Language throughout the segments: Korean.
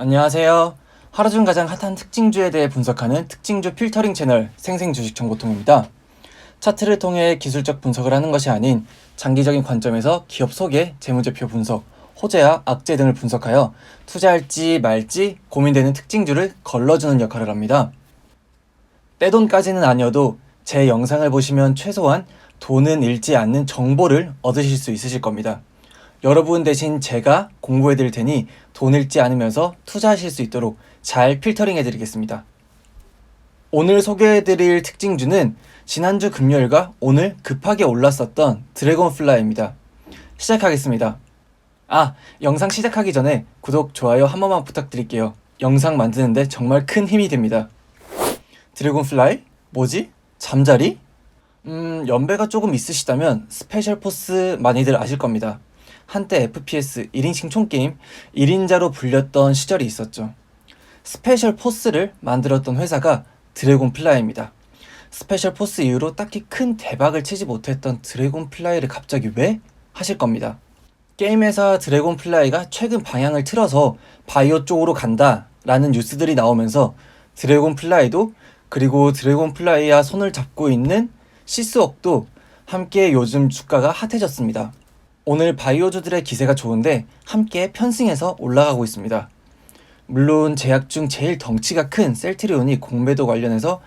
안녕하세요. 하루 중 가장 핫한 특징주에 대해 분석하는 특징주 필터링 채널 생생주식정보통입니다. 차트를 통해 기술적 분석을 하는 것이 아닌 장기적인 관점에서 기업 소개, 재무제표 분석, 호재와 악재 등을 분석하여 투자할지 말지 고민되는 특징주를 걸러주는 역할을 합니다. 떼돈까지는 아니어도 제 영상을 보시면 최소한 돈은 잃지 않는 정보를 얻으실 수 있으실 겁니다. 여러분 대신 제가 공부해 드릴 테니 돈 잃지 않으면서 투자하실 수 있도록 잘 필터링해 드리겠습니다. 오늘 소개해 드릴 특징주는 지난주 금요일과 오늘 급하게 올랐었던 드래곤플라이입니다. 시작하겠습니다. 영상 시작하기 전에 구독, 좋아요 한 번만 부탁드릴게요. 영상 만드는데 정말 큰 힘이 됩니다. 드래곤플라이? 뭐지? 잠자리? 연배가 조금 있으시다면 스페셜포스 많이들 아실 겁니다. 한때 FPS 1인칭 총게임 1인자로 불렸던 시절이 있었죠. 스페셜포스를 만들었던 회사가 드래곤플라이입니다. 스페셜포스 이후로 딱히 큰 대박을 치지 못했던 드래곤플라이를 갑자기 왜? 하실 겁니다. 게임 회사 드래곤플라이가 최근 방향을 틀어서 바이오 쪽으로 간다 라는 뉴스들이 나오면서 드래곤플라이도 그리고 드래곤플라이와 손을 잡고 있는 시스웍도 함께 요즘 주가가 핫해졌습니다. 오늘 바이오주들의 기세가 좋은데 함께 편승해서 올라가고 있습니다. 물론 제약 중 제일 덩치가 큰 셀트리온이 공매도 관련해서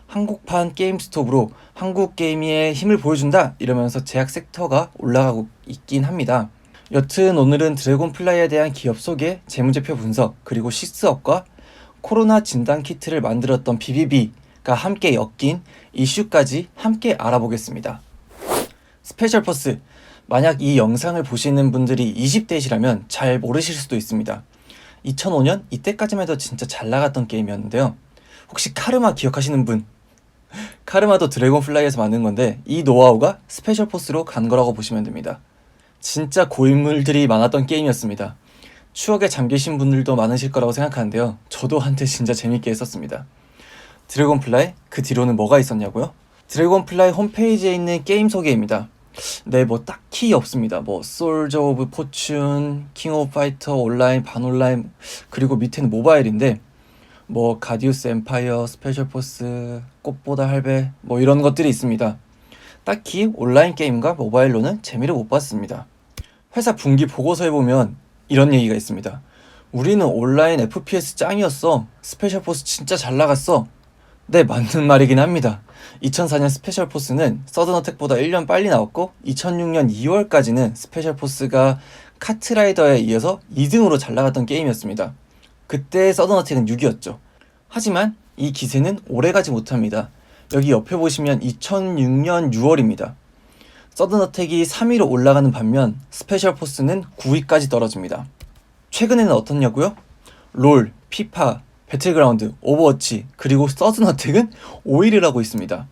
한국판 게임스톱으로 한국 게임의 힘을 보여준다 이러면서 제약 섹터가 올라가고 있긴 합니다. 여튼 오늘은 드래곤플라이에 대한 기업 소개, 재무제표 분석, 그리고 시스업과 코로나 진단 키트를 만들었던 BBB가 함께 엮인 이슈까지 함께 알아보겠습니다. 스페셜포스, 만약 이 영상을 보시는 분들이 20대이시라면 잘 모르실 수도 있습니다. 2005년 이때까지만 해도 진짜 잘 나갔던 게임이었는데요. 혹시 카르마 기억하시는 분? 카르마도 드래곤플라이에서 만든 건데 이 노하우가 스페셜포스로 간 거라고 보시면 됩니다. 진짜 고인물들이 많았던 게임이었습니다. 추억에 잠기신 분들도 많으실 거라고 생각하는데요. 저도 한때 진짜 재밌게 했었습니다. 드래곤플라이? 그 뒤로는 뭐가 있었냐고요? 드래곤플라이 홈페이지에 있는 게임 소개입니다. 네, 딱히 없습니다. 솔저 오브 포춘, 킹 오브 파이터, 온라인, 반온라인, 그리고 밑에는 모바일인데 가디우스 엠파이어, 스페셜포스, 꽃보다 할배 이런 것들이 있습니다. 딱히 온라인 게임과 모바일로는 재미를 못 봤습니다. 회사 분기 보고서에 보면 이런 얘기가 있습니다. 우리는 온라인 FPS 짱이었어. 스페셜포스 진짜 잘 나갔어. 네, 맞는 말이긴 합니다. 2004년 스페셜포스는 서든어택보다 1년 빨리 나왔고 2006년 2월까지는 스페셜포스가 카트라이더에 이어서 2등으로 잘 나갔던 게임이었습니다. 그때 서든어택은 6위였죠. 하지만 이 기세는 오래가지 못합니다. 여기 옆에 보시면 2006년 6월입니다. 서든어택이 3위로 올라가는 반면 스페셜포스는 9위까지 떨어집니다. 최근에는 어떻냐고요? 롤, 피파, 배틀그라운드, 오버워치, 그리고 서든어택은 5위를 하고 있습니다.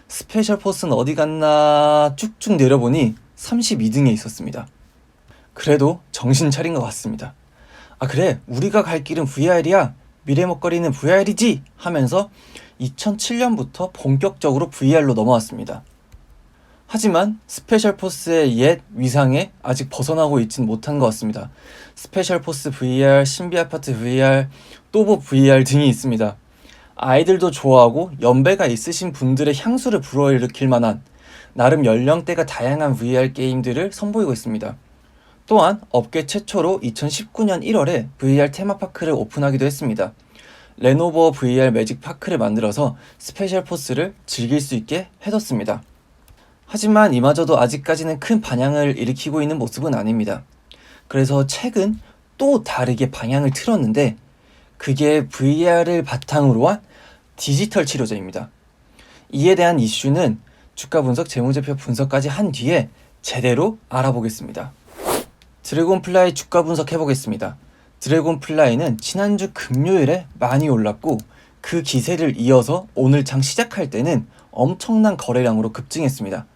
스페셜포스는 어디 갔나 쭉쭉 내려보니 32등에 있었습니다. 그래도 정신 차린 것 같습니다. 그래, 우리가 갈 길은 VR이야. 미래 먹거리는 VR이지 하면서 2007년부터 본격적으로 VR로 넘어왔습니다. 하지만 스페셜포스의 옛 위상에 아직 벗어나고 있진 못한 것 같습니다. 스페셜포스 VR, 신비아파트 VR, 또보 VR 등이 있습니다. 아이들도 좋아하고 연배가 있으신 분들의 향수를 불어일으킬 만한 나름 연령대가 다양한 VR 게임들을 선보이고 있습니다. 또한 업계 최초로 2019년 1월에 VR 테마파크를 오픈하기도 했습니다. 레노버 VR 매직 파크를 만들어서 스페셜포스를 즐길 수 있게 해뒀습니다. 하지만 이마저도 아직까지는 큰 반향을 일으키고 있는 모습은 아닙니다. 그래서 최근 또 다르게 방향을 틀었는데 그게 VR을 바탕으로 한 디지털 치료제입니다. 이에 대한 이슈는 주가 분석, 재무제표 분석까지 한 뒤에 제대로 알아보겠습니다. 드래곤플라이 주가 분석해보겠습니다. 드래곤플라이는 지난주 금요일에 많이 올랐고 그 기세를 이어서 오늘 장 시작할 때는 엄청난 거래량으로 급증했습니다.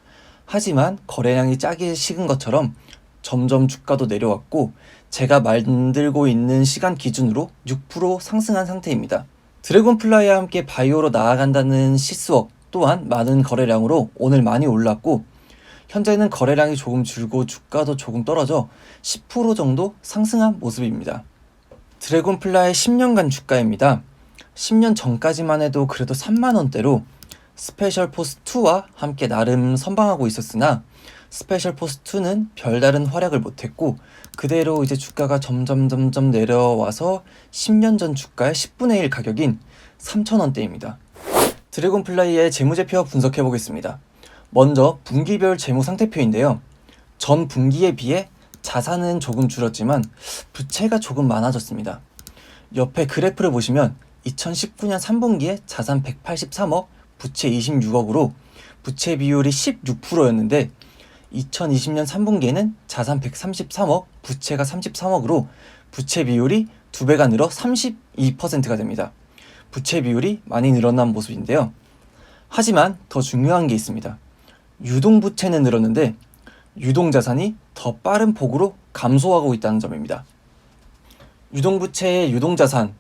하지만 거래량이 짜게 식은 것처럼 점점 주가도 내려왔고 제가 만들고 있는 시간 기준으로 6% 상승한 상태입니다. 드래곤플라이와 함께 바이오로 나아간다는 시스웍 또한 많은 거래량으로 오늘 많이 올랐고 현재는 거래량이 조금 줄고 주가도 조금 떨어져 10% 정도 상승한 모습입니다. 드래곤플라의 10년간 주가입니다. 10년 전까지만 해도 그래도 3만원대로 스페셜 포스2와 함께 나름 선방하고 있었으나 스페셜 포스2는 별다른 활약을 못했고 그대로 이제 주가가 점점 내려와서 10년 전 주가의 10분의 1 가격인 3,000원대입니다. 드래곤플라이의 재무제표 분석해 보겠습니다. 먼저 분기별 재무 상태표인데요. 전 분기에 비해 자산은 조금 줄었지만 부채가 조금 많아졌습니다. 옆에 그래프를 보시면 2019년 3분기에 자산 183억, 부채 26억으로 부채 비율이 16%였는데 2020년 3분기에는 자산 133억, 부채가 33억으로 부채 비율이 2배가 늘어 32%가 됩니다. 부채 비율이 많이 늘어난 모습인데요. 하지만 더 중요한 게 있습니다. 유동부채는 늘었는데 유동자산이 더 빠른 폭으로 감소하고 있다는 점입니다. 유동부채의 유동자산,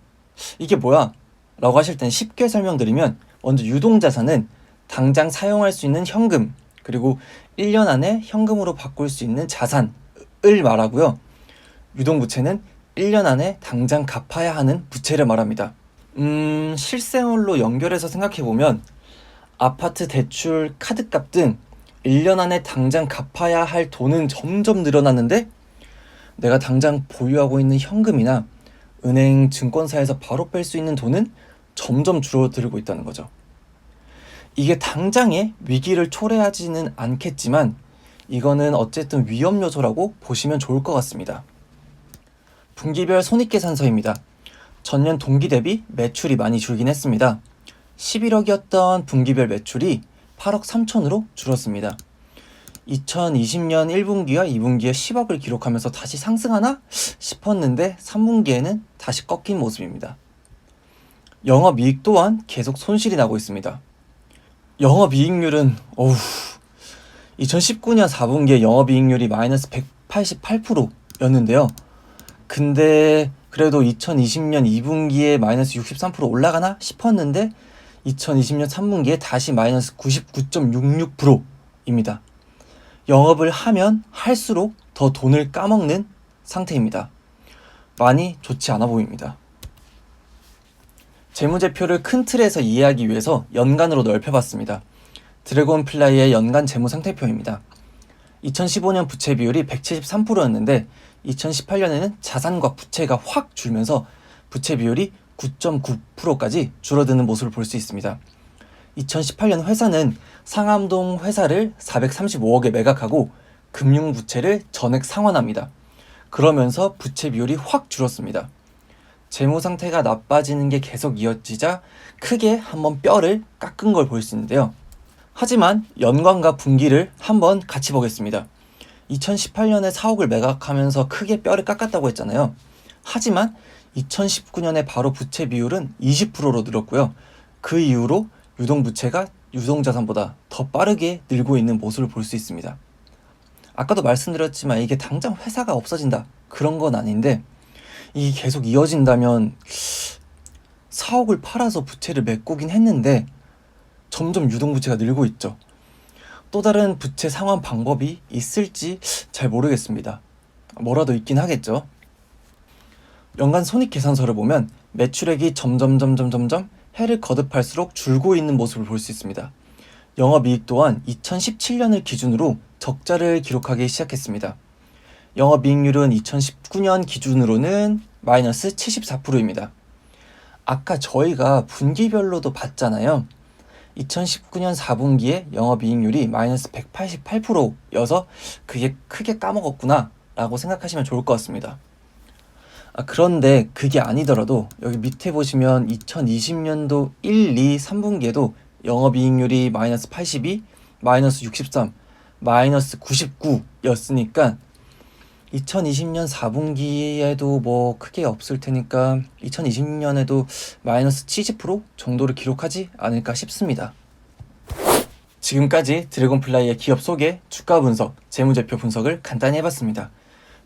이게 뭐야? 라고 하실 땐 쉽게 설명드리면 먼저 유동자산은 당장 사용할 수 있는 현금, 그리고 1년 안에 현금으로 바꿀 수 있는 자산을 말하고요. 유동부채는 1년 안에 당장 갚아야 하는 부채를 말합니다. 실생활로 연결해서 생각해보면 아파트 대출, 카드값 등 1년 안에 당장 갚아야 할 돈은 점점 늘어났는데 내가 당장 보유하고 있는 현금이나 은행, 증권사에서 바로 뺄 수 있는 돈은 점점 줄어들고 있다는 거죠. 이게 당장의 위기를 초래하지는 않겠지만 이거는 어쨌든 위험 요소라고 보시면 좋을 것 같습니다. 분기별 손익계산서입니다. 전년 동기 대비 매출이 많이 줄긴 했습니다. 11억이었던 분기별 매출이 8억 3천으로 줄었습니다. 2020년 1분기와 2분기에 10억을 기록하면서 다시 상승하나 싶었는데 3분기에는 다시 꺾인 모습입니다. 영업이익 또한 계속 손실이 나고 있습니다. 영업이익률은 2019년 4분기에 영업이익률이 마이너스 188%였는데요. 근데 그래도 2020년 2분기에 마이너스 63% 올라가나 싶었는데 2020년 3분기에 다시 마이너스 99.66%입니다. 영업을 하면 할수록 더 돈을 까먹는 상태입니다. 많이 좋지 않아 보입니다. 재무제표를 큰 틀에서 이해하기 위해서 연간으로 넓혀봤습니다. 드래곤플라이의 연간 재무상태표입니다. 2015년 부채 비율이 173%였는데 2018년에는 자산과 부채가 확 줄면서 부채 비율이 9.9%까지 줄어드는 모습을 볼 수 있습니다. 2018년 회사는 상암동 회사를 435억에 매각하고 금융부채를 전액 상환합니다. 그러면서 부채 비율이 확 줄었습니다. 재무 상태가 나빠지는 게 계속 이어지자 크게 한번 뼈를 깎은 걸 볼 수 있는데요. 하지만 연간과 분기를 한번 같이 보겠습니다. 2018년에 4억을 매각하면서 크게 뼈를 깎았다고 했잖아요. 하지만 2019년에 바로 부채 비율은 20%로 늘었고요. 그 이후로 유동부채가 유동자산보다 더 빠르게 늘고 있는 모습을 볼 수 있습니다. 아까도 말씀드렸지만 이게 당장 회사가 없어진다 그런 건 아닌데 이게 계속 이어진다면 4억을 팔아서 부채를 메꾸긴 했는데 점점 유동부채가 늘고 있죠. 또 다른 부채 상환 방법이 있을지 잘 모르겠습니다. 뭐라도 있긴 하겠죠. 연간 손익계산서를 보면 매출액이 점점 해를 거듭할수록 줄고 있는 모습을 볼 수 있습니다. 영업이익 또한 2017년을 기준으로 적자를 기록하기 시작했습니다. 영업이익률은 2019년 기준으로는 마이너스 74%입니다. 아까 저희가 분기별로도 봤잖아요. 2019년 4분기에 영업이익률이 마이너스 188%여서 그게 크게 까먹었구나 라고 생각하시면 좋을 것 같습니다. 그런데 그게 아니더라도 여기 밑에 보시면 2020년도 1, 2, 3분기에도 영업이익률이 마이너스 82, 마이너스 63, 마이너스 99였으니까 2020년 4분기에도 뭐 크게 없을 테니까 2020년에도 마이너스 70% 정도를 기록하지 않을까 싶습니다. 지금까지 드래곤플라이의 기업 소개, 주가 분석, 재무제표 분석을 간단히 해봤습니다.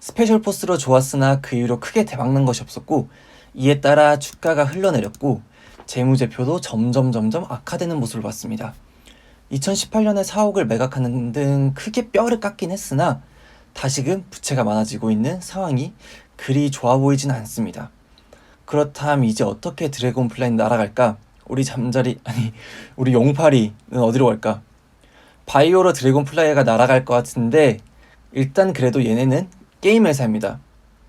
스페셜 포스로 좋았으나 그 이후로 크게 대박난 것이 없었고 이에 따라 주가가 흘러내렸고 재무제표도 점점 악화되는 모습을 봤습니다. 2018년에 4억을 매각하는 등 크게 뼈를 깎긴 했으나 다시금 부채가 많아지고 있는 상황이 그리 좋아 보이진 않습니다. 그렇다면 이제 어떻게 드래곤 플라이는 날아갈까? 우리 용팔이는 어디로 갈까? 바이오로 드래곤 플라이가 날아갈 것 같은데 일단 그래도 얘네는 게임 회사입니다.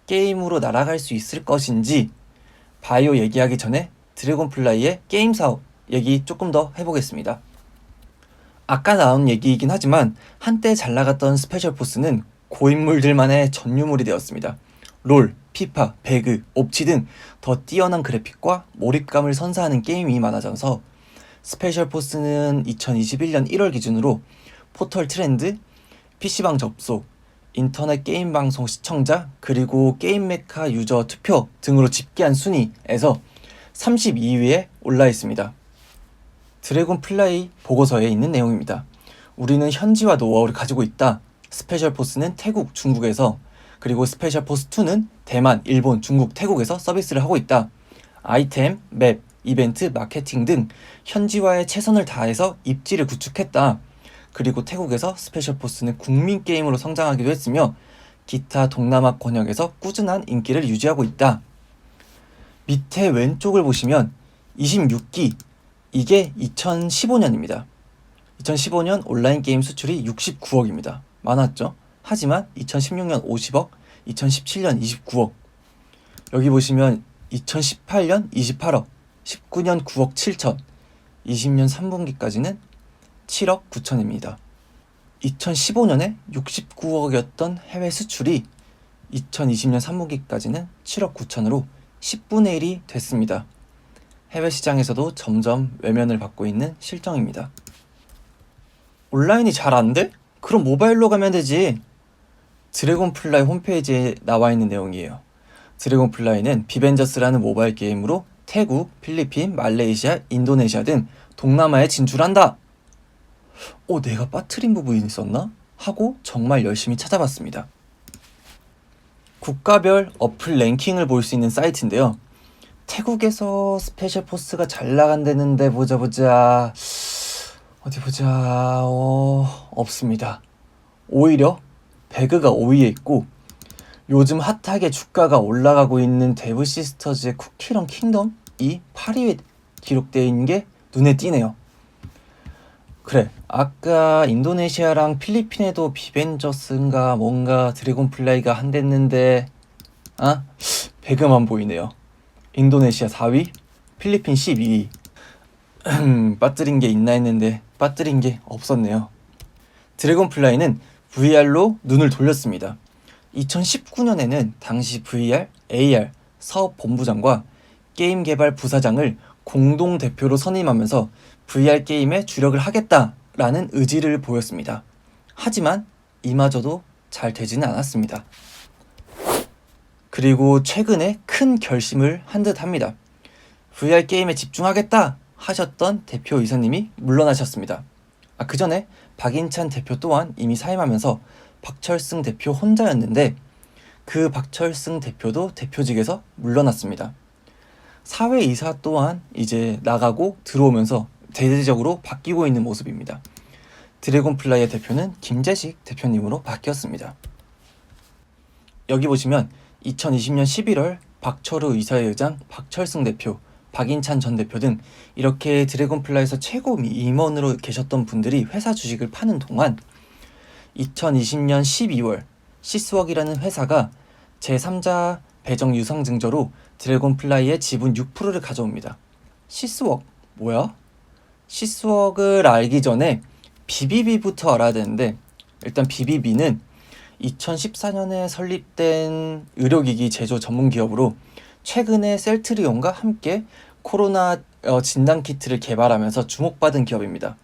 게임으로 날아갈 수 있을 것인지 바이오 얘기하기 전에 드래곤 플라이의 게임 사업 얘기 조금 더 해보겠습니다. 아까 나온 얘기이긴 하지만 한때 잘 나갔던 스페셜 포스는 고인물들만의 전유물이 되었습니다. 롤, 피파, 배그, 옵치 등 더 뛰어난 그래픽과 몰입감을 선사하는 게임이 많아져서 스페셜 포스는 2021년 1월 기준으로 포털 트렌드, PC방 접속, 인터넷 게임 방송 시청자, 그리고 게임 메카 유저 투표 등으로 집계한 순위에서 32위에 올라 있습니다. 드래곤 플라이 보고서에 있는 내용입니다. 우리는 현지화 노하우를 가지고 있다. 스페셜 포스는 태국, 중국에서, 그리고 스페셜 포스 2는 대만, 일본, 중국, 태국에서 서비스를 하고 있다. 아이템, 맵, 이벤트, 마케팅 등 현지화에 최선을 다해서 입지를 구축했다. 그리고 태국에서 스페셜 포스는 국민 게임으로 성장하기도 했으며 기타 동남아 권역에서 꾸준한 인기를 유지하고 있다. 밑에 왼쪽을 보시면 26기, 이게 2015년입니다. 2015년 온라인 게임 수출이 69억입니다. 많았죠? 하지만 2016년 50억, 2017년 29억, 여기 보시면 2018년 28억, 19년 9억 7천, 20년 3분기까지는 7억 9천입니다. 2015년에 69억이었던 해외 수출이 2020년 3분기까지는 7억 9천으로 10분의 1이 됐습니다. 해외 시장에서도 점점 외면을 받고 있는 실정입니다. 온라인이 잘 안 돼? 그럼 모바일로 가면 되지. 드래곤 플라이 홈페이지에 나와 있는 내용이에요. 드래곤 플라이는 비벤저스라는 모바일 게임으로 태국, 필리핀, 말레이시아, 인도네시아 등 동남아에 진출한다. 내가 빠트린 부분이 있었나? 하고 정말 열심히 찾아봤습니다. 국가별 어플 랭킹을 볼 수 있는 사이트인데요. 태국에서 스페셜 포스가 잘 나간다는데 보자. 어디 보자. 없습니다. 오히려 배그가 5위에 있고 요즘 핫하게 주가가 올라가고 있는 데브 시스터즈의 쿠키런 킹덤이 8위에 기록되어 있는 게 눈에 띄네요. 그래, 아까 인도네시아랑 필리핀에도 비벤저스인가 뭔가 드래곤 플라이가 한댔는데 배그만 보이네요. 인도네시아 4위, 필리핀 12위. 빠뜨린 게 있나 했는데 빠뜨린 게 없었네요. 드래곤 플라이는 VR로 눈을 돌렸습니다. 2019년에는 당시 VR, AR 사업본부장과 게임 개발 부사장을 공동 대표로 선임하면서 VR 게임에 주력을 하겠다라는 의지를 보였습니다. 하지만 이마저도 잘 되지는 않았습니다. 그리고 최근에 큰 결심을 한 듯 합니다. VR 게임에 집중하겠다 하셨던 대표이사님이 물러나셨습니다. 그 전에 박인찬 대표 또한 이미 사임하면서 박철승 대표 혼자였는데 그 박철승 대표도 대표직에서 물러났습니다. 사회이사 또한 이제 나가고 들어오면서 대대적으로 바뀌고 있는 모습입니다. 드래곤 플라이의 대표는 김재식 대표님으로 바뀌었습니다. 여기 보시면 2020년 11월 박철우 이사회장, 박철승 대표, 박인찬 전 대표 등 이렇게 드래곤 플라이에서 최고 임원으로 계셨던 분들이 회사 주식을 파는 동안 2020년 12월 시스웍이라는 회사가 제3자 배정 유상증자로 드래곤 플라이의 지분 6%를 가져옵니다. 시스웍 뭐야? 시스웍을 알기 전에 BBB부터 알아야 되는데 일단 BBB는 2014년에 설립된 의료기기 제조 전문 기업으로 최근에 셀트리온과 함께 코로나 진단키트를 개발하면서 주목받은 기업입니다.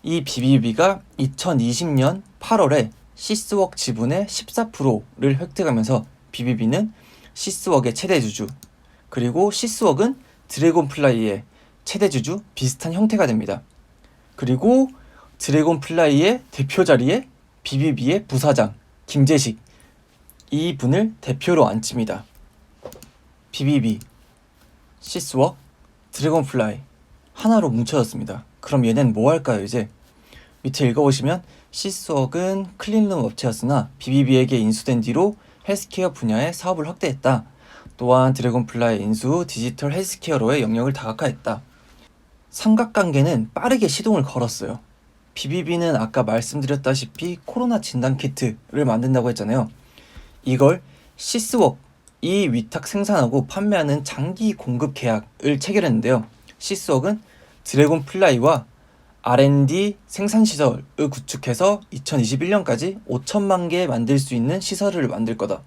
이 BBB가 2020년 8월에 시스웍 지분의 14%를 획득하면서 BBB는 시스웍의 최대주주, 그리고 시스웍은 드래곤 플라이의 최대주주 비슷한 형태가 됩니다. 그리고 드래곤 플라이의 대표 자리에 BBB의 부사장 김재식, 이 분을 대표로 앉힙니다. BBB, 시스웍, 드래곤 플라이 하나로 뭉쳐졌습니다. 그럼 얘는 뭐 할까요 이제? 밑에 읽어보시면 시스웍은 클린룸 업체였으나 BBB에게 인수된 뒤로 헬스케어 분야의 사업을 확대했다. 또한 드래곤플라이 인수 후 디지털 헬스케어로의 영역을 다각화했다. 삼각관계는 빠르게 시동을 걸었어요. BBB는 아까 말씀드렸다시피 코로나 진단 키트를 만든다고 했잖아요. 이걸 시스웍이 위탁 생산하고 판매하는 장기 공급 계약을 체결했는데요. 시스웍은 드래곤플라이와 R&D 생산 시설을 구축해서 2021년까지 5천만 개 만들 수 있는 시설을 만들 거다.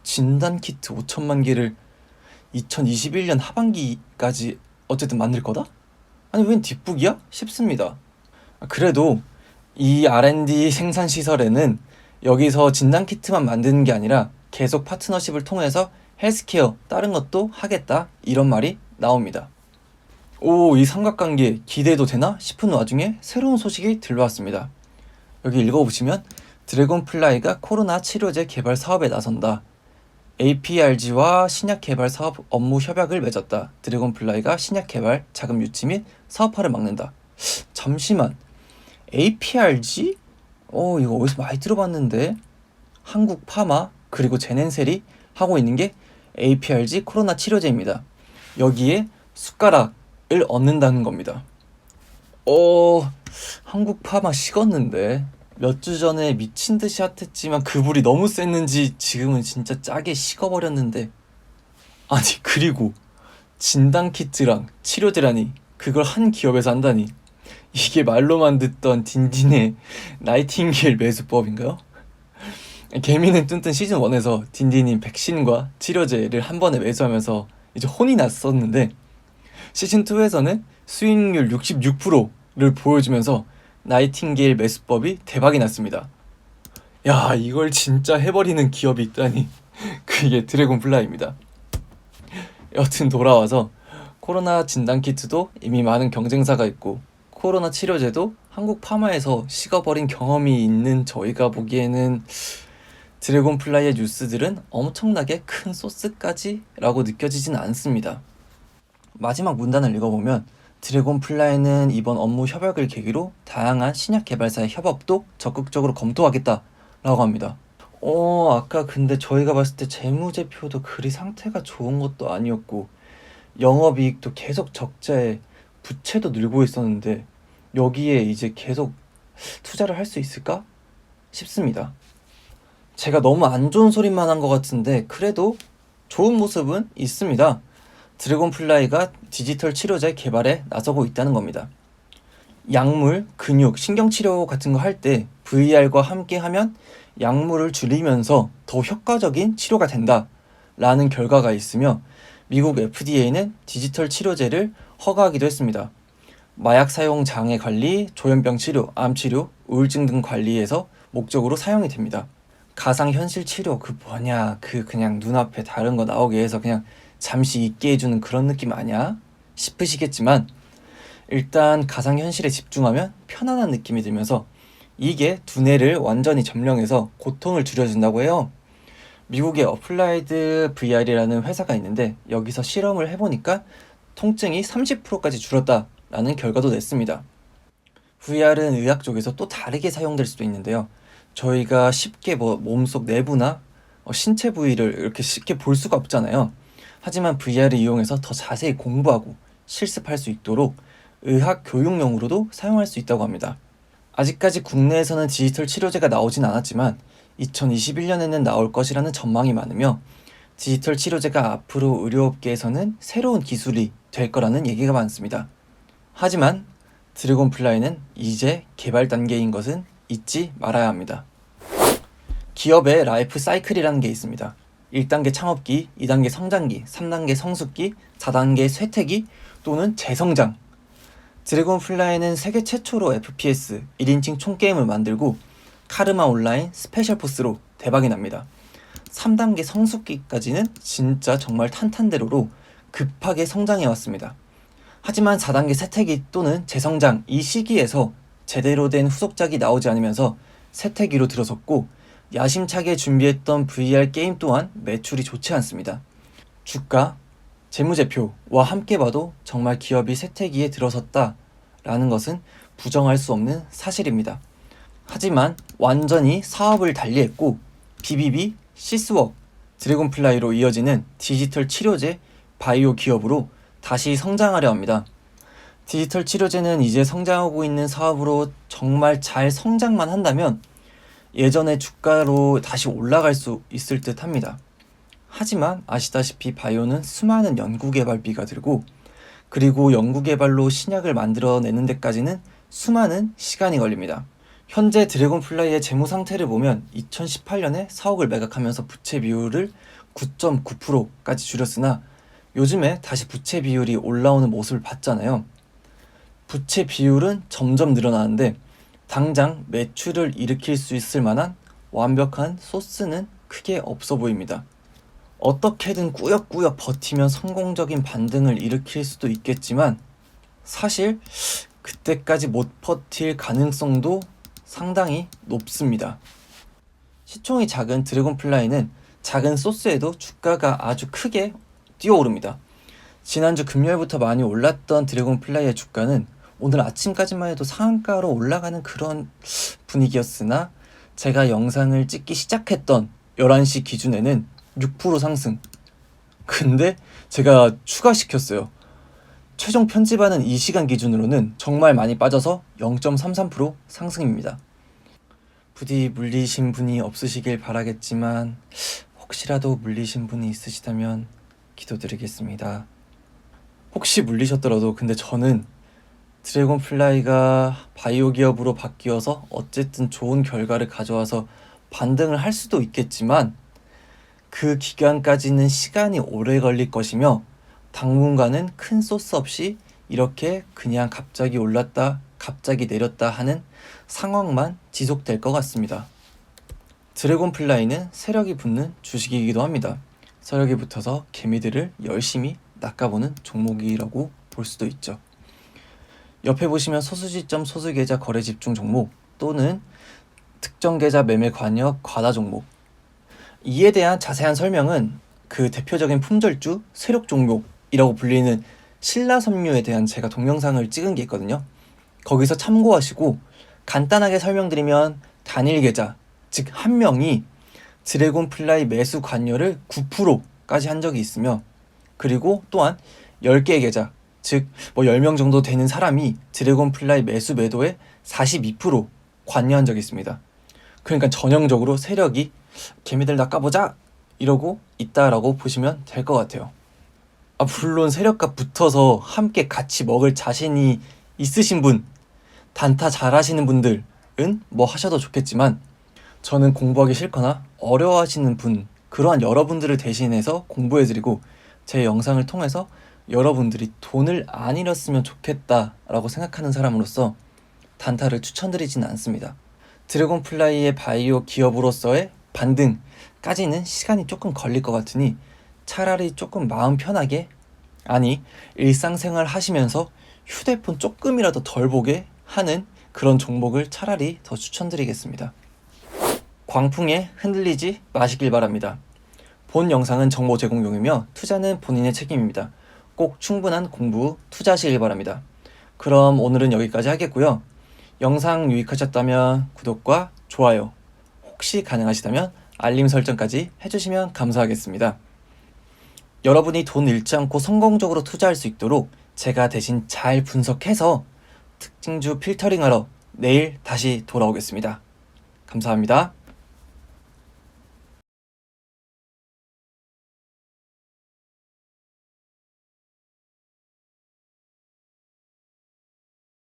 진단 키트 5천만 개를 2021년 하반기까지 어쨌든 만들 거다? 아니 웬 뒷북이야? 싶습니다. 그래도 이 R&D 생산 시설에는 여기서 진단 키트만 만드는 게 아니라 계속 파트너십을 통해서 헬스케어 다른 것도 하겠다 이런 말이 나옵니다. 오, 이 삼각관계 기대도 되나 싶은 와중에 새로운 소식이 들려왔습니다. 여기 읽어보시면 드래곤플라이가 코로나 치료제 개발 사업에 나선다. APRG와 신약 개발 사업 업무 협약을 맺었다. 드래곤플라이가 신약 개발 자금 유치 및 사업화를 막는다. 잠시만, APRG? 이거 어디서 많이 들어봤는데. 한국 파마 그리고 제넨셀이 하고 있는 게 APRG 코로나 치료제입니다. 여기에 숟가락을 얻는다는 겁니다. 한국 파마 식었는데 몇 주 전에 미친 듯이 핫했지만 그 불이 너무 셌는지 지금은 진짜 짜게 식어버렸는데. 아니 그리고 진단 키트랑 치료제라니 그걸 한 기업에서 한다니. 이게 말로만 듣던 딘딘의 나이팅게일 매수법인가요? 개미는 뚠뚠 시즌1에서 딘딘이 백신과 치료제를 한 번에 매수하면서 이제 혼이 났었는데 시즌2에서는 수익률 66%를 보여주면서 나이팅게일 매수법이 대박이 났습니다. 야, 이걸 진짜 해버리는 기업이 있다니. 그게 드래곤플라이입니다. 여튼 돌아와서 코로나 진단키트도 이미 많은 경쟁사가 있고 코로나 치료제도 한국 파마에서 식어버린 경험이 있는 저희가 보기에는 드래곤플라이의 뉴스들은 엄청나게 큰 소스까지라고 느껴지진 않습니다. 마지막 문단을 읽어보면 드래곤플라이는 이번 업무 협약을 계기로 다양한 신약 개발사의 협업도 적극적으로 검토하겠다라고 합니다. 아까 근데 저희가 봤을 때 재무제표도 그리 상태가 좋은 것도 아니었고 영업이익도 계속 적자에 부채도 늘고 있었는데 여기에 이제 계속 투자를 할 수 있을까 싶습니다. 제가 너무 안 좋은 소리만 한 것 같은데 그래도 좋은 모습은 있습니다. 드래곤플라이가 디지털 치료제 개발에 나서고 있다는 겁니다. 약물, 근육, 신경치료 같은 거 할 때 VR과 함께 하면 약물을 줄이면서 더 효과적인 치료가 된다라는 결과가 있으며 미국 FDA는 디지털 치료제를 허가하기도 했습니다. 마약 사용 장애 관리, 조현병 치료, 암 치료, 우울증 등 관리에서 목적으로 사용이 됩니다. 가상현실 치료 그냥 눈앞에 다른 거 나오게 해서 그냥 잠시 잊게 해주는 그런 느낌 아니야? 싶으시겠지만 일단 가상현실에 집중하면 편안한 느낌이 들면서 이게 두뇌를 완전히 점령해서 고통을 줄여준다고 해요. 미국의 어플라이드 VR이라는 회사가 있는데 여기서 실험을 해보니까 통증이 30%까지 줄었다라는 결과도 냈습니다. VR은 의학 쪽에서 또 다르게 사용될 수도 있는데요. 저희가 쉽게 몸속 내부나 신체 부위를 이렇게 쉽게 볼 수가 없잖아요. 하지만 VR을 이용해서 더 자세히 공부하고 실습할 수 있도록 의학 교육용으로도 사용할 수 있다고 합니다. 아직까지 국내에서는 디지털 치료제가 나오진 않았지만 2021년에는 나올 것이라는 전망이 많으며 디지털 치료제가 앞으로 의료업계에서는 새로운 기술이 될 거라는 얘기가 많습니다. 하지만 드래곤플라이는 이제 개발 단계인 것은 잊지 말아야 합니다. 기업의 라이프 사이클이라는 게 있습니다. 1단계 창업기, 2단계 성장기, 3단계 성숙기, 4단계 쇠퇴기 또는 재성장. 드래곤플라이는 세계 최초로 FPS 1인칭 총게임을 만들고 카르마 온라인 스페셜 포스로 대박이 납니다. 3단계 성숙기까지는 진짜 정말 탄탄대로로 급하게 성장해 왔습니다. 하지만 4단계 쇠퇴기 또는 재성장 이 시기에서 제대로 된 후속작이 나오지 않으면서 쇠퇴기로 들어섰고 야심차게 준비했던 VR 게임 또한 매출이 좋지 않습니다. 주가, 재무제표와 함께 봐도 정말 기업이 쇠퇴기에 들어섰다라는 것은 부정할 수 없는 사실입니다. 하지만 완전히 사업을 달리했고 BBB, 시스웍, 드래곤플라이로 이어지는 디지털 치료제 바이오 기업으로 다시 성장하려 합니다. 디지털 치료제는 이제 성장하고 있는 사업으로 정말 잘 성장만 한다면 예전의 주가로 다시 올라갈 수 있을 듯 합니다. 하지만 아시다시피 바이오는 수많은 연구개발비가 들고 그리고 연구개발로 신약을 만들어내는 데까지는 수많은 시간이 걸립니다. 현재 드래곤플라이의 재무 상태를 보면 2018년에 4억을 매각하면서 부채 비율을 9.9%까지 줄였으나 요즘에 다시 부채 비율이 올라오는 모습을 봤잖아요. 부채 비율은 점점 늘어나는데 당장 매출을 일으킬 수 있을 만한 완벽한 소스는 크게 없어 보입니다. 어떻게든 꾸역꾸역 버티면 성공적인 반등을 일으킬 수도 있겠지만 사실 그때까지 못 버틸 가능성도 상당히 높습니다. 시총이 작은 드래곤플라이는 작은 소스에도 주가가 아주 크게 뛰어오릅니다. 지난주 금요일부터 많이 올랐던 드래곤플라이의 주가는 오늘 아침까지만 해도 상한가로 올라가는 그런 분위기였으나 제가 영상을 찍기 시작했던 11시 기준에는 6% 상승. 근데 제가 추가시켰어요. 최종 편집하는 이 시간 기준으로는 정말 많이 빠져서 0.33% 상승입니다. 부디 물리신 분이 없으시길 바라겠지만 혹시라도 물리신 분이 있으시다면 기도드리겠습니다. 혹시 물리셨더라도 근데 저는 드래곤플라이가 바이오 기업으로 바뀌어서 어쨌든 좋은 결과를 가져와서 반등을 할 수도 있겠지만 그 기간까지는 시간이 오래 걸릴 것이며 당분간은 큰 소스 없이 이렇게 그냥 갑자기 올랐다 갑자기 내렸다 하는 상황만 지속될 것 같습니다. 드래곤플라이는 세력이 붙는 주식이기도 합니다. 세력이 붙어서 개미들을 열심히 낚아보는 종목이라고 볼 수도 있죠. 옆에 보시면 소수지점 소수계좌 거래 집중 종목 또는 특정 계좌 매매 관여 과다 종목, 이에 대한 자세한 설명은 그 대표적인 품절주 세력 종목이라고 불리는 신라섬유에 대한 제가 동영상을 찍은 게 있거든요. 거기서 참고하시고 간단하게 설명드리면 단일 계좌, 즉 한 명이 드래곤플라이 매수 관여를 9%까지 한 적이 있으며 그리고 또한 10개의 계좌, 즉 10명 정도 되는 사람이 드래곤플라이 매수 매도에 42% 관여한 적이 있습니다. 그러니까 전형적으로 세력이 개미들 낚아보자 이러고 있다라고 보시면 될 것 같아요. 물론 세력과 붙어서 함께 같이 먹을 자신이 있으신 분, 단타 잘하시는 분들은 뭐 하셔도 좋겠지만 저는 공부하기 싫거나 어려워하시는 분, 그러한 여러분들을 대신해서 공부해드리고 제 영상을 통해서 여러분들이 돈을 안 잃었으면 좋겠다라고 생각하는 사람으로서 단타를 추천드리지는 않습니다. 드래곤플라이의 바이오 기업으로서의 반등까지는 시간이 조금 걸릴 것 같으니 차라리 조금 마음 편하게, 아니 일상생활 하시면서 휴대폰 조금이라도 덜 보게 하는 그런 종목을 차라리 더 추천드리겠습니다. 광풍에 흔들리지 마시길 바랍니다. 본 영상은 정보 제공용이며 투자는 본인의 책임입니다. 꼭 충분한 공부 투자하시길 바랍니다. 그럼 오늘은 여기까지 하겠고요. 영상 유익하셨다면 구독과 좋아요, 혹시 가능하시다면 알림 설정까지 해주시면 감사하겠습니다. 여러분이 돈 잃지 않고 성공적으로 투자할 수 있도록 제가 대신 잘 분석해서 특징주 필터링하러 내일 다시 돌아오겠습니다. 감사합니다.